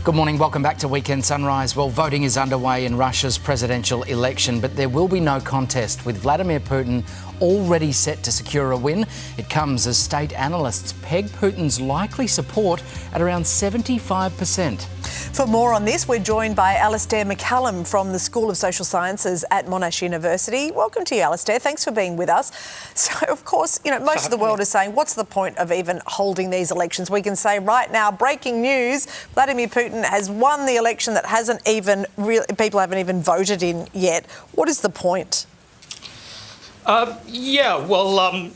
Good morning, welcome back to Weekend Sunrise. Well, voting is underway in Russia's presidential election, but there will be no contest, with Vladimir Putin already set to secure a win. It comes as state analysts peg Putin's likely support at around 75%. For more on this, we're joined by Alastair McCallum from the School of Social Sciences at Monash University. Welcome to you, Alastair. Thanks for being with us. So, of course, most of the world is saying, what's the point of even holding these elections? We can say right now, breaking news, Vladimir Putin has won the election that people haven't even voted in yet. What is the point? You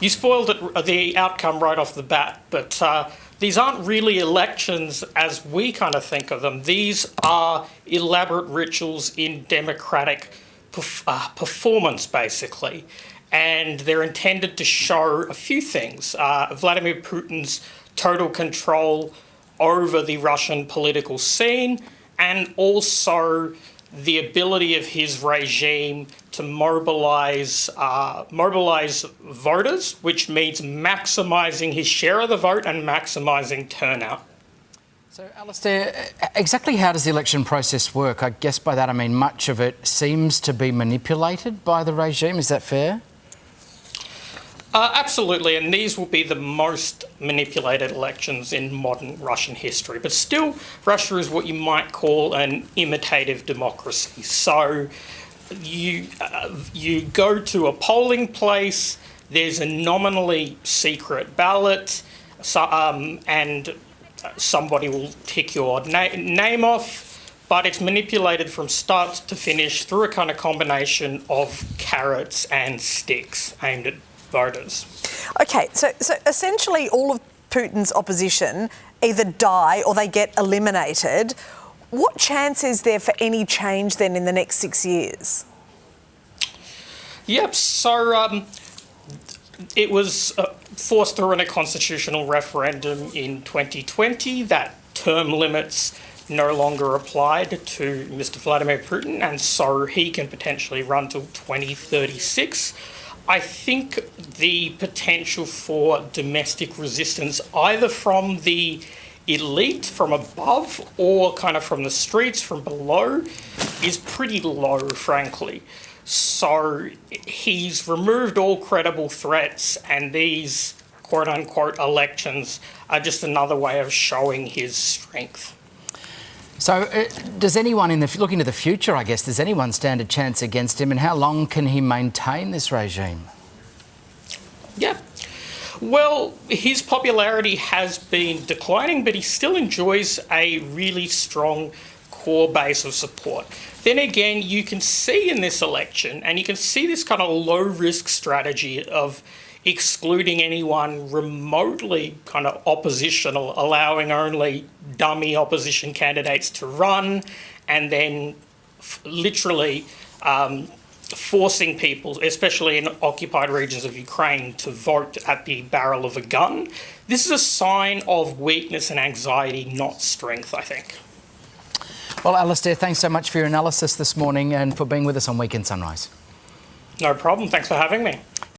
spoiled the outcome right off the bat, but these aren't really elections as we kind of think of them. These are elaborate rituals in democratic performance, basically, and they're intended to show a few things. Vladimir Putin's total control over the Russian political scene, and also the ability of his regime to mobilise voters, which means maximising his share of the vote and maximising turnout. So, Alastair, exactly how does the election process work? I guess by that I mean much of it seems to be manipulated by the regime. Is that fair? Absolutely, and these will be the most manipulated elections in modern Russian history. But still, Russia is what you might call an imitative democracy. So you go to a polling place, there's a nominally secret ballot, and somebody will tick your name off, but it's manipulated from start to finish through a kind of combination of carrots and sticks aimed at voters. Okay, so essentially all of Putin's opposition either die or they get eliminated. What chance is there for any change then in the next 6 years? Yep, so it was forced through in a constitutional referendum in 2020 that term limits no longer applied to Mr. Vladimir Putin, and so he can potentially run till 2036. I think the potential for domestic resistance, either from the elite from above or kind of from the streets from below, is pretty low, frankly. So he's removed all credible threats, and these quote-unquote elections are just another way of showing his strength. So does anyone, looking to the future, I guess, does anyone stand a chance against him, and how long can he maintain this regime? Yeah. Well, his popularity has been declining, but he still enjoys a really strong core base of support. Then again, you can see in this election, and you can see this kind of low-risk strategy of excluding anyone remotely kind of oppositional, allowing only dummy opposition candidates to run, and then literally forcing people, especially in occupied regions of Ukraine, to vote at the barrel of a gun. This is a sign of weakness and anxiety, not strength, I think. Well, Alastair, thanks so much for your analysis this morning and for being with us on Weekend Sunrise. No problem. Thanks for having me.